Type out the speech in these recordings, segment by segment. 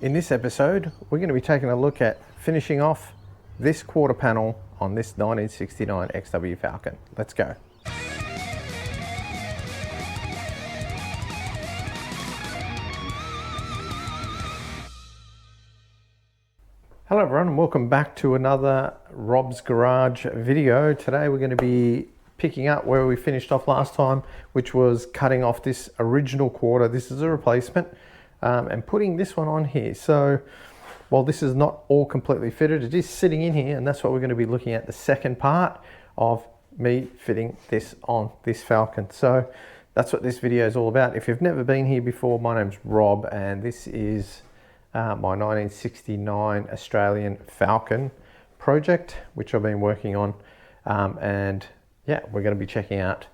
In this episode, we're going to be taking a look at finishing off this quarter panel on this 1969 XW Falcon. Let's go. Hello everyone, and welcome back to another Rob's Garage video. Today we're going to be picking up where we finished off last time, which was cutting off this original quarter. This is a replacement, and putting this one on here. So while this is not all completely fitted, it is sitting in here, and that's what we're going to be looking at, the second part of me fitting this on this Falcon. So that's what this video is all about. If you've never been here before, my name's Rob, and this is my 1969 Australian Falcon project, which I've been working on, and yeah, we're going to be checking out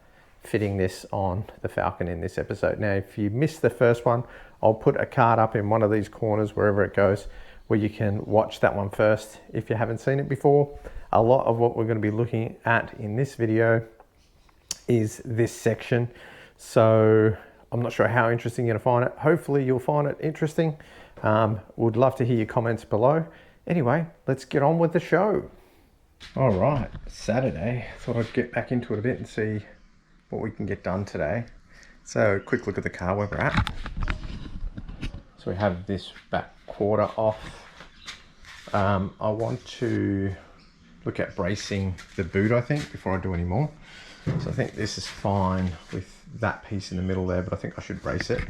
fitting this on the Falcon in this episode. Now, if you missed the first one, I'll put a card up in one of these corners, wherever it goes, where you can watch that one first if you haven't seen it before. A lot of what we're going to be looking at in this video is this section. So I'm not sure how interesting you're going to find it. Hopefully you'll find it interesting. Would love to hear your comments below. Anyway, let's get on with the show. All right, Saturday. Thought I'd get back into it a bit and see what we can get done today. So, quick look at the car where we're at. So we have this back quarter off. I want to look at bracing the boot, I think, before I do any more. So I think this is fine with that piece in the middle there, but I think I should brace it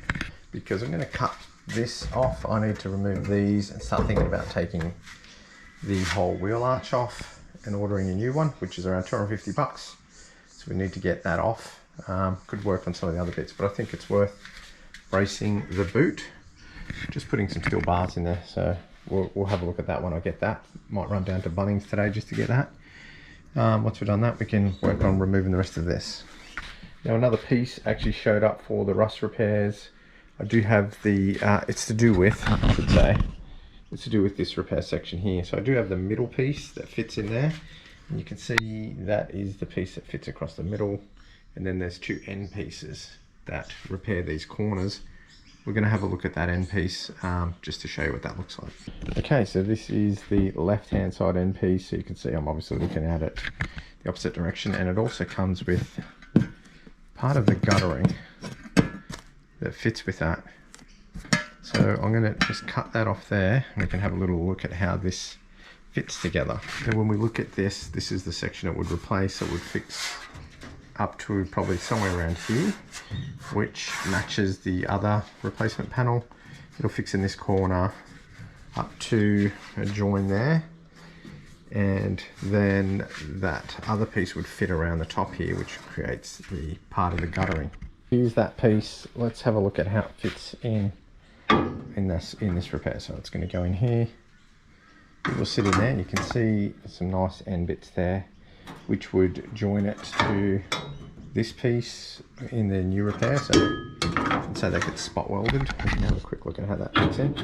because I'm going to cut this off. I need to remove these and start thinking about taking the whole wheel arch off and ordering a new one, which is around 250 bucks. So we need to get that off. Could work on some of the other bits, but I think it's worth bracing the boot. Just putting some steel bars in there, so we'll have a look at that when I get that. Might run down to Bunnings today just to get that. Once we've done that, we can work on removing the rest of this. Now, another piece actually showed up for the rust repairs. I do have the, it's to do with, I should say, it's to do with this repair section here. So I do have the middle piece that fits in there. And you can see that is the piece that fits across the middle. And then there's two end pieces that repair these corners. We're going to have a look at that end piece just to show you what that looks like. Okay, so this is the left-hand side end piece. So you can see I'm obviously looking at it the opposite direction. And it also comes with part of the guttering that fits with that. So I'm going to just cut that off there, and we can have a little look at how this fits together. And when we look at this, this is the section it would replace. It would fix up to probably somewhere around here, which matches the other replacement panel. It'll fix in this corner up to a join there, and then that other piece would fit around the top here, which creates the part of the guttering. Here's that piece. Let's have a look at how it fits in this repair. So it's going to go in here. It will sit in there. You can see some nice end bits there, which would join it to this piece in the new repair. So they get spot welded. We can have a quick look at how that fits in.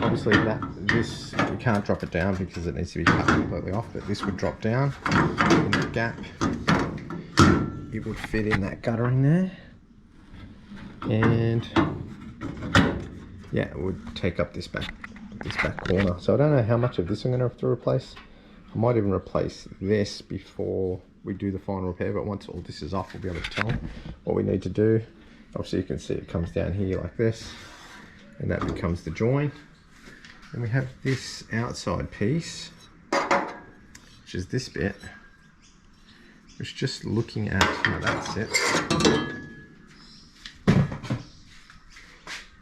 Obviously, this you can't drop it down because it needs to be cut completely off. But this would drop down in the gap. It would fit in that guttering there, and yeah, it would take up this back corner. So I don't know how much of this I'm going to have to replace. I might even replace this before we do the final repair, but once all this is off, we'll be able to tell what we need to do. Obviously, you can see it comes down here like this, and that becomes the join. And we have this outside piece, which is this bit, which just looking at how that sits,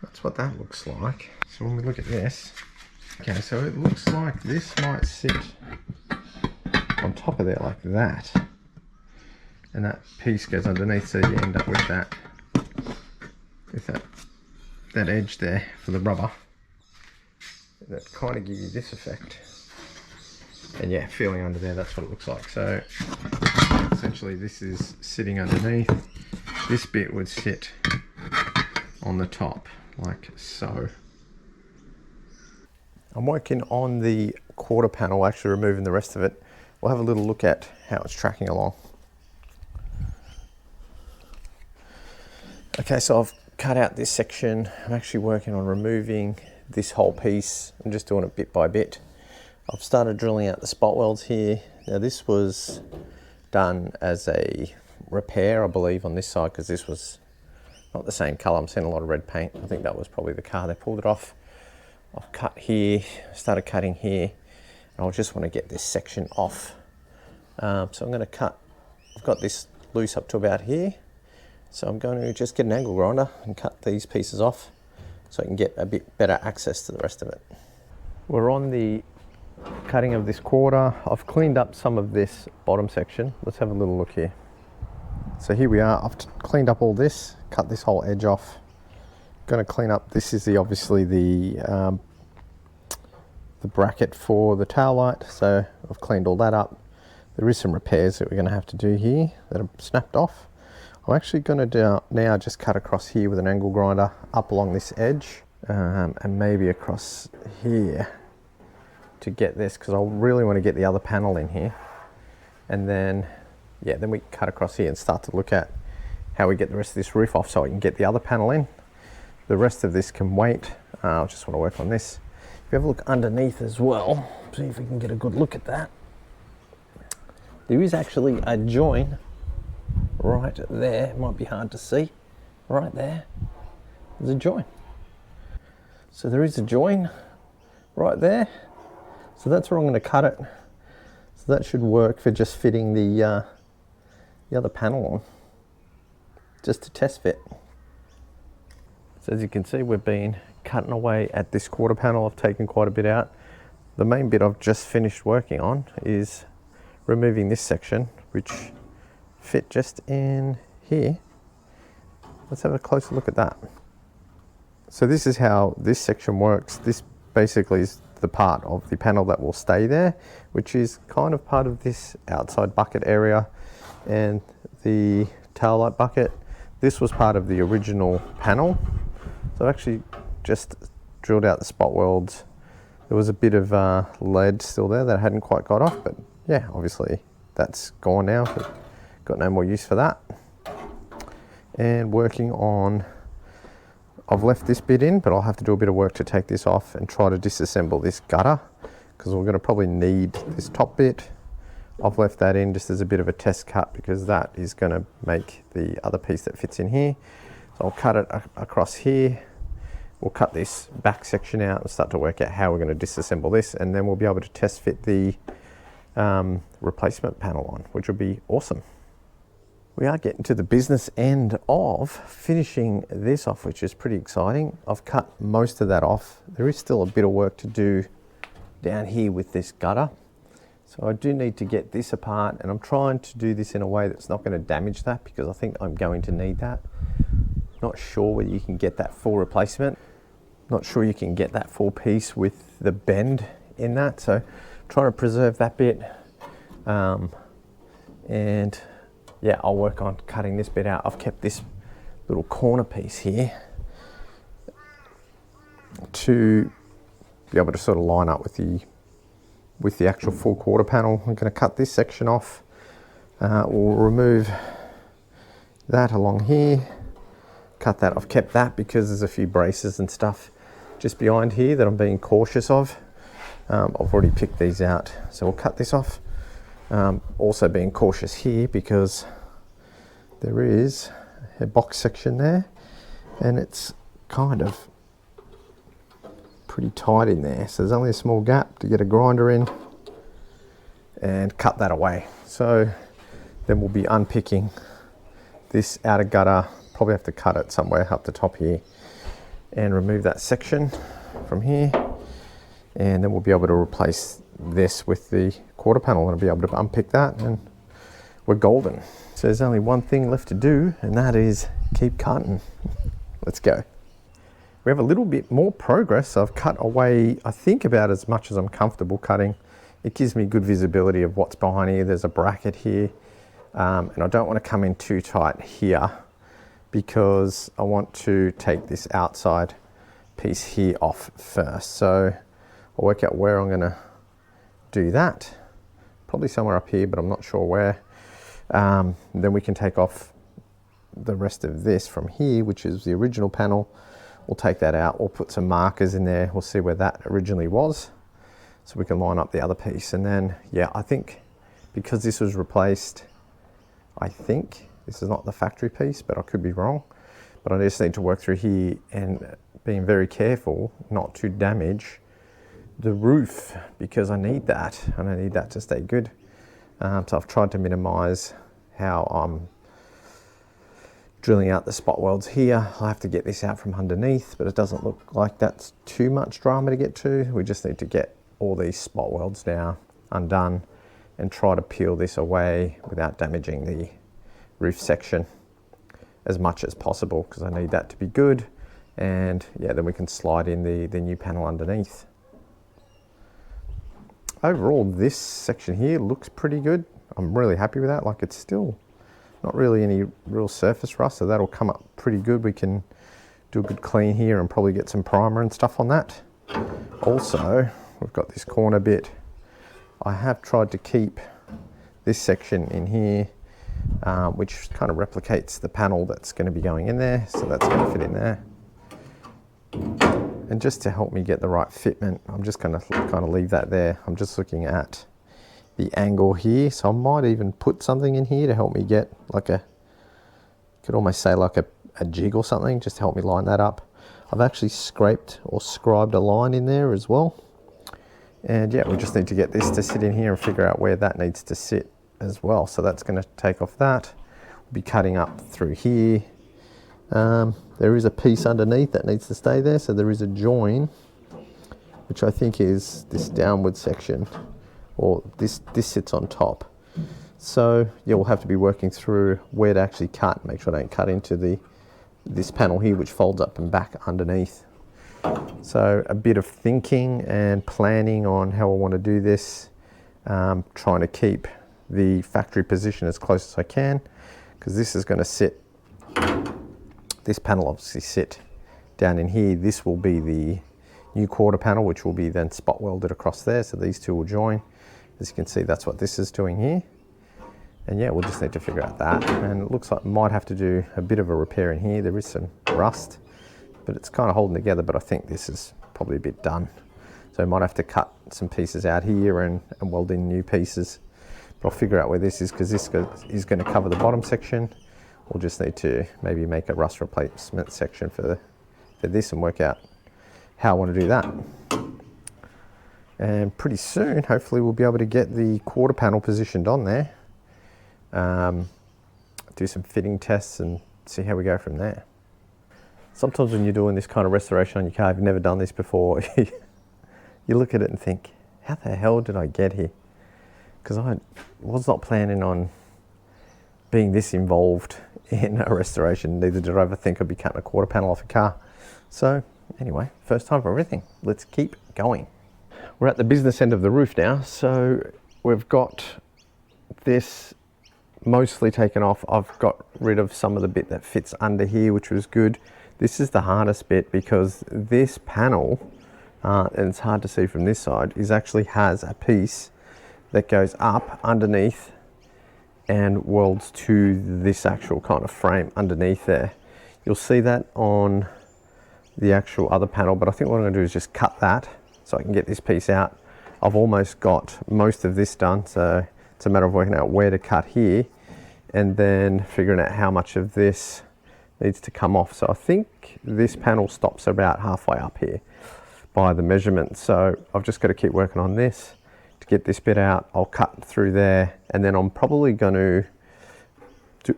that's what that looks like. So when we look at this, okay, so it looks like this might sit on top of there like that, and that piece goes underneath, so you end up with that edge there for the rubber that kind of gives you this effect. And yeah, feeling under there, that's what it looks like. So essentially this is sitting underneath. This bit would sit on the top like so. I'm working on the quarter panel, actually removing the rest of it. We'll have a little look at how it's tracking along. Okay, so I've cut out this section. I'm actually working on removing this whole piece. I'm just doing it bit by bit. I've started drilling out the spot welds here. Now this was done as a repair, I believe, on this side, because this was not the same colour. I'm seeing a lot of red paint. I think that was probably the car they pulled it off. I've cut here, started cutting here, and I just want to get this section off. So I'm going to cut, I've got this loose up to about here. So I'm going to just get an angle grinder and cut these pieces off so I can get a bit better access to the rest of it. We're on the cutting of this quarter. I've cleaned up some of this bottom section. Let's have a little look here. So here we are. I've cleaned up all this, cut this whole edge off. Going to clean up, this is obviously the bracket for the tail light. So I've cleaned all that up. There is some repairs that we're going to have to do here that are snapped off. I'm actually going to now just cut across here with an angle grinder up along this edge and maybe across here to get this, because I really want to get the other panel in here. And then, yeah, then we cut across here and start to look at how we get the rest of this roof off so I can get the other panel in. The rest of this can wait. I just want to work on this. If you have a look underneath as well, see if we can get a good look at that. There is actually a join right there. It might be hard to see. Right there, there's a join. So there is a join right there. So that's where I'm going to cut it. So that should work for just fitting the other panel on, just to test fit. So as you can see, we've been cutting away at this quarter panel. I've taken quite a bit out. The main bit I've just finished working on is removing this section, which fit just in here. Let's have a closer look at that. So this is how this section works. This basically is the part of the panel that will stay there, which is kind of part of this outside bucket area and the tail light bucket. This was part of the original panel. So I've actually just drilled out the spot welds. There was a bit of lead still there that I hadn't quite got off, but yeah, obviously that's gone now. Got no more use for that. And working on, I've left this bit in, but I'll have to do a bit of work to take this off and try to disassemble this gutter, because we're going to probably need this top bit. I've left that in just as a bit of a test cut, because that is going to make the other piece that fits in here. So I'll cut it across here. We'll cut this back section out and start to work out how we're going to disassemble this, and then we'll be able to test fit the replacement panel on, which will be awesome. We are getting to the business end of finishing this off, which is pretty exciting. I've cut most of that off. There is still a bit of work to do down here with this gutter. So I do need to get this apart, and I'm trying to do this in a way that's not going to damage that, because I think I'm going to need that. Not sure whether you can get that full replacement. Not sure you can get that full piece with the bend in that. So trying to preserve that bit. And yeah, I'll work on cutting this bit out. I've kept this little corner piece here to be able to sort of line up with the actual full quarter panel. I'm going to cut this section off. We'll remove that along here. Cut that. I've kept that because there's a few braces and stuff just behind here that I'm being cautious of. I've already picked these out, so we'll cut this off. Also being cautious here because there is a box section there, and it's kind of pretty tight in there. So there's only a small gap to get a grinder in and cut that away. So then we'll be unpicking this outer gutter. Probably have to cut it somewhere up the top here and remove that section from here. And then we'll be able to replace this with the quarter panel, and I'll be able to unpick that, and we're golden. So there's only one thing left to do, and that is keep cutting. Let's go. We have a little bit more progress. I've cut away, I think, about as much as I'm comfortable cutting. It gives me good visibility of what's behind here. There's a bracket here, and I don't want to come in too tight here because I want to take this outside piece here off first. So I'll work out where I'm going to do that. Probably somewhere up here, but I'm not sure where. Then we can take off the rest of this from here, which is the original panel. we'll take that out. We'll put some markers in there. We'll see where that originally was, so we can line up the other piece. And then, yeah, I think because this was replaced, I think this is not the factory piece, but I could be wrong. But I just need to work through here and being very careful not to damage the roof, because I need that, and I need that to stay good. So I've tried to minimize how I'm drilling out the spot welds here. I'll have to get this out from underneath, but it doesn't look like that's too much drama to get to. We just need to get all these spot welds now undone and try to peel this away without damaging the roof section as much as possible, because I need that to be good. And yeah, then we can slide in the new panel underneath. Overall, this section here looks pretty good. I'm really happy with that. Like, it's still not really any real surface rust, so that'll come up pretty good. We can do a good clean here and probably get some primer and stuff on that. Also, we've got this corner bit. I have tried to keep this section in here, which kind of replicates the panel that's going to be going in there, so that's going to fit in there. And just to help me get the right fitment, I'm just going to kind of leave that there. I'm just looking at the angle here, so I might even put something in here to help me get like a, could almost say like a jig or something, just to help me line that up. I've actually scraped or scribed a line in there as well. And yeah, we just need to get this to sit in here and figure out where that needs to sit as well. So that's going to take off that. We'll be cutting up through here. There is a piece underneath that needs to stay there, so there is a join, which I think is this downward section, or this sits on top. So yeah, we'll have to be working through where to actually cut, make sure I don't cut into this panel here, which folds up and back underneath. So a bit of thinking and planning on how I want to do this, trying to keep the factory position as close as I can, because this is going to sit, this panel obviously sit down in here. This will be the new quarter panel, which will be then spot welded across there, so these two will join. As you can see, that's what this is doing here. And yeah, we'll just need to figure out that. And it looks like I might have to do a bit of a repair in here. There is some rust, but it's kind of holding together, but I think this is probably a bit done. So I might have to cut some pieces out here and weld in new pieces. But I'll figure out where this is, because this is going to cover the bottom section. We'll just need to maybe make a rust replacement section for this and work out how I want to do that. And pretty soon, hopefully, we'll be able to get the quarter panel positioned on there. Do some fitting tests and see how we go from there. Sometimes when you're doing this kind of restoration on your car, if you've never done this before, you look at it and think, how the hell did I get here? Because I was not planning on being this involved in a restoration. Neither did I ever think I'd be cutting a quarter panel off a car. So anyway, first time for everything. Let's keep going. We're at the business end of the roof now. So we've got this mostly taken off. I've got rid of some of the bit that fits under here, which was good. This is the hardest bit, because this panel, and it's hard to see from this side, actually has a piece that goes up underneath and welds to this actual kind of frame underneath there. You'll see that on the actual other panel, but I think what I'm going to do is just cut that so I can get this piece out. I've almost got most of this done, so it's a matter of working out where to cut here and then figuring out how much of this needs to come off. So I think this panel stops about halfway up here by the measurement. So I've just got to keep working on this to get this bit out. I'll cut through there, and then I'm probably going to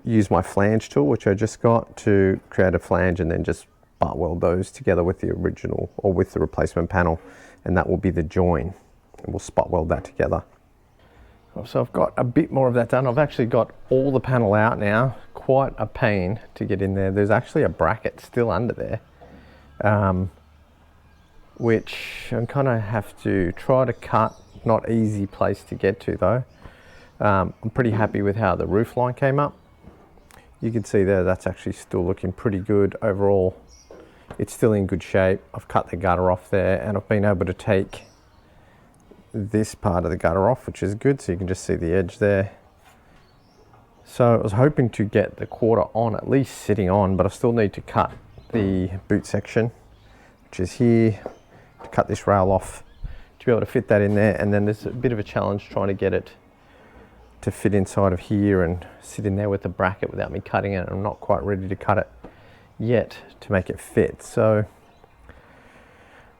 use my flange tool, which I just got, to create a flange and then just butt weld those together with the original or with the replacement panel, and that will be the join, and we'll spot weld that together. So I've got a bit more of that done. I've actually got all the panel out now. Quite a pain to get in there. There's actually a bracket still under there, which I kind of have to try to cut. Not easy place to get to though. I'm pretty happy with how the roof line came up. You can see there, that's actually still looking pretty good overall. It's still in good shape. I've cut the gutter off there, and I've been able to take this part of the gutter off, which is good, so you can just see the edge there. So I was hoping to get the quarter on, at least sitting on, but I still need to cut the boot section, which is here, to cut this rail off, to be able to fit that in there. And then there's a bit of a challenge trying to get it to fit inside of here and sit in there with the bracket without me cutting it. I'm not quite ready to cut it yet to make it fit. So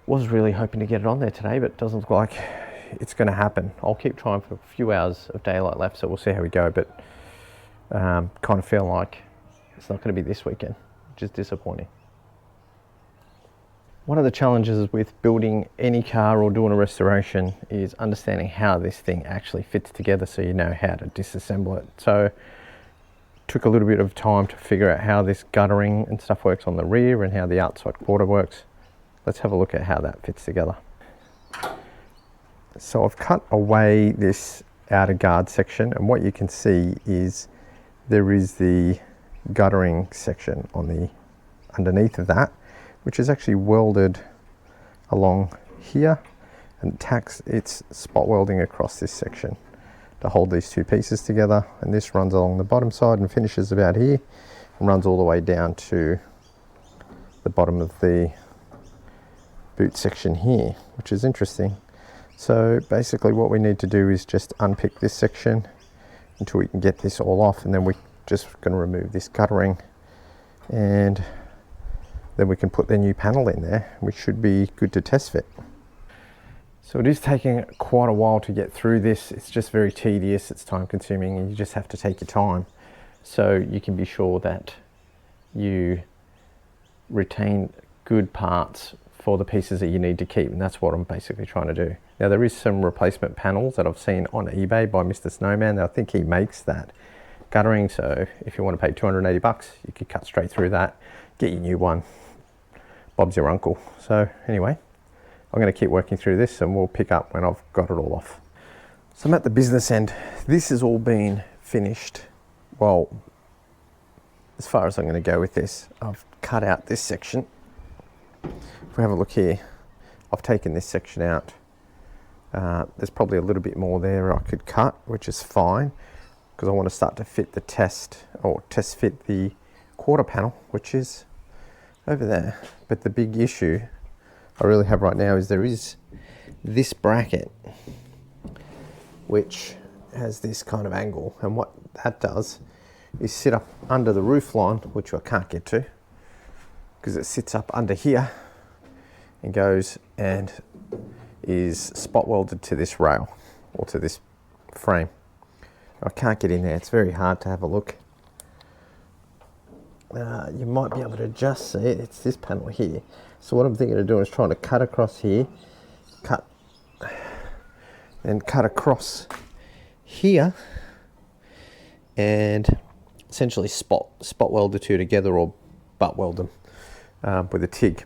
was really hoping to get it on there today, but it doesn't look like it's going to happen. I'll keep trying for a few hours of daylight left, so we'll see how we go, but kind of feel like it's not going to be this weekend, which is disappointing. One of the challenges with building any car or doing a restoration is understanding how this thing actually fits together, so you know how to disassemble it. So took a little bit of time to figure out how this guttering and stuff works on the rear and how the outside quarter works. Let's have a look at how that fits together. So I've cut away this outer guard section, and what you can see is there is the guttering section on the underneath of that, which is actually welded along here, and it's spot welding across this section to hold these two pieces together. And this runs along the bottom side and finishes about here and runs all the way down to the bottom of the boot section here, which is interesting. So basically what we need to do is just unpick this section until we can get this all off, and then we're just going to remove this guttering, and then we can put the new panel in there, which should be good to test fit. So it is taking quite a while to get through this. It's just very tedious, it's time consuming, and you just have to take your time so you can be sure that you retain good parts for the pieces that you need to keep, and that's what I'm basically trying to do. Now there is some replacement panels that I've seen on eBay by Mr. Snowman. I think he makes that guttering, so if you want to pay 280 bucks, you could cut straight through that, get your new one. Bob's your uncle. So anyway, I'm going to keep working through this and we'll pick up when I've got it all off. So I'm at the business end. This has all been finished. Well, as far as I'm going to go with this, I've cut out this section. If we have a look here, I've taken this section out. There's probably a little bit more there I could cut, which is fine, because I want to start to fit the test fit the quarter panel, which is over there. But the big issue I really have right now is there is this bracket which has this kind of angle, and what that does is sit up under the roof line, which I can't get to because it sits up under here and goes and is spot welded to this rail or to this frame. I can't get in there, it's very hard to have a look. You might be able to just see it, it's this panel here. So what I'm thinking of doing is trying to cut across here, cut across here, and essentially spot weld the two together, or butt weld them with a TIG.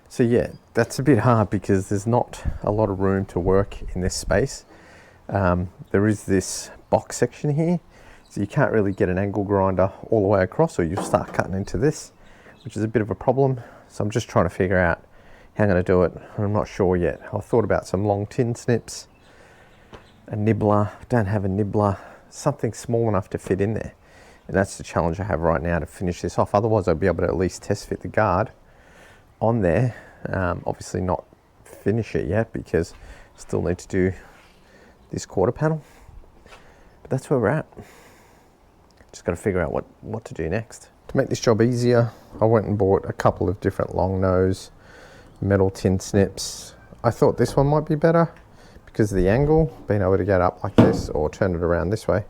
So yeah, that's a bit hard because there's not a lot of room to work in this space. There is this box section here, so you can't really get an angle grinder all the way across, or you'll start cutting into this, which is a bit of a problem. So I'm just trying to figure out how I'm going to do it. I'm not sure yet. I've thought about some long tin snips, a nibbler. Don't have a nibbler, something small enough to fit in there. And that's the challenge I have right now to finish this off. Otherwise I'll be able to at least test fit the guard on there. Obviously not finish it yet because still need to do this quarter panel. But that's where we're at. Just got to figure out what to do next. To make this job easier, I went and bought a couple of different long nose metal tin snips. I thought this one might be better because of the angle, being able to get up like this or turn it around this way.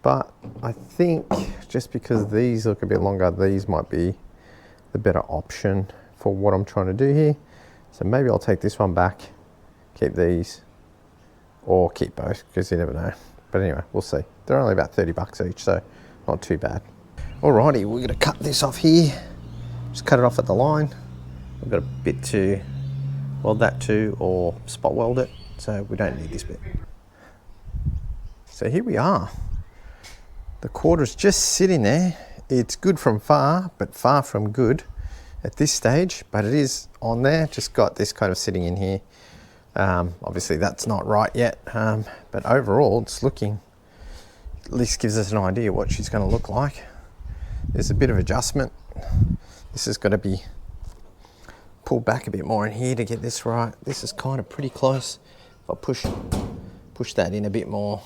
But I think just because these look a bit longer, these might be the better option for what I'm trying to do here. So maybe I'll take this one back, keep these, or keep both, because you never know. But anyway, we'll see. They're only about 30 bucks each, so not too bad. Alrighty, we're gonna cut this off here. Just cut it off at the line. I've got a bit to weld that to, or spot weld it, so we don't need this bit. So here we are. The quarter's just sitting there. It's good from far, but far from good at this stage, but it is on there. Just got this kind of sitting in here. Obviously that's not right yet, but overall it's looking, at least gives us an idea what she's going to look like. There's a bit of adjustment. This has got to be pulled back a bit more in here to get this right. This is kind of pretty close. If I push that in a bit more.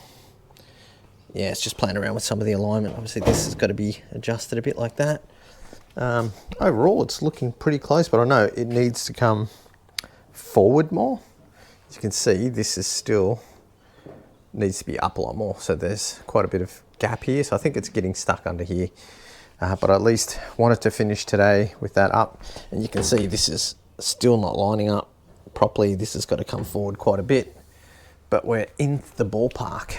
Yeah, it's just playing around with some of the alignment. Obviously this has got to be adjusted a bit like that. Overall it's looking pretty close, but I know it needs to come forward more. As you can see, this is still needs to be up a lot more. So there's quite a bit of gap here. So I think it's getting stuck under here. But I at least wanted to finish today with that up. And you can see this is still not lining up properly. This has got to come forward quite a bit, but we're in the ballpark.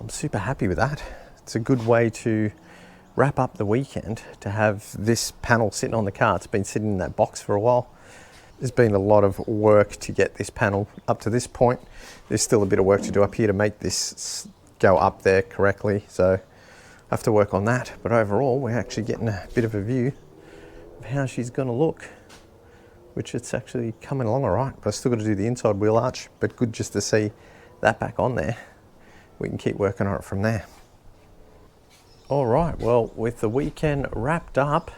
I'm super happy with that. It's a good way to wrap up the weekend, to have this panel sitting on the car. It's been sitting in that box for a while. There's been a lot of work to get this panel up to this point. There's still a bit of work to do up here to make this go up there correctly. So I have to work on that. But overall, we're actually getting a bit of a view of how she's going to look, which it's actually coming along all right. But I still got to do the inside wheel arch, but good just to see that back on there. We can keep working on it from there. All right, well, with the weekend wrapped up,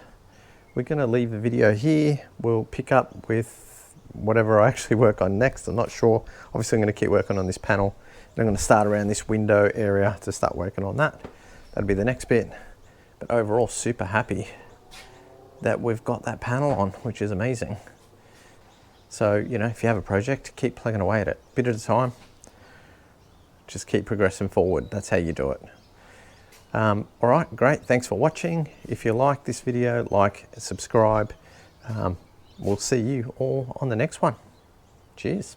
we're going to leave the video here. We'll pick up with whatever I actually work on next. I'm not sure. Obviously, I'm going to keep working on this panel. And I'm going to start around this window area to start working on that. That'll be the next bit. But overall, super happy that we've got that panel on, which is amazing. So, you know, if you have a project, keep plugging away at it, a bit at a time. Just keep progressing forward. That's how you do it. All right, great. Thanks for watching. If you like this video, like, subscribe. We'll see you all on the next one. Cheers.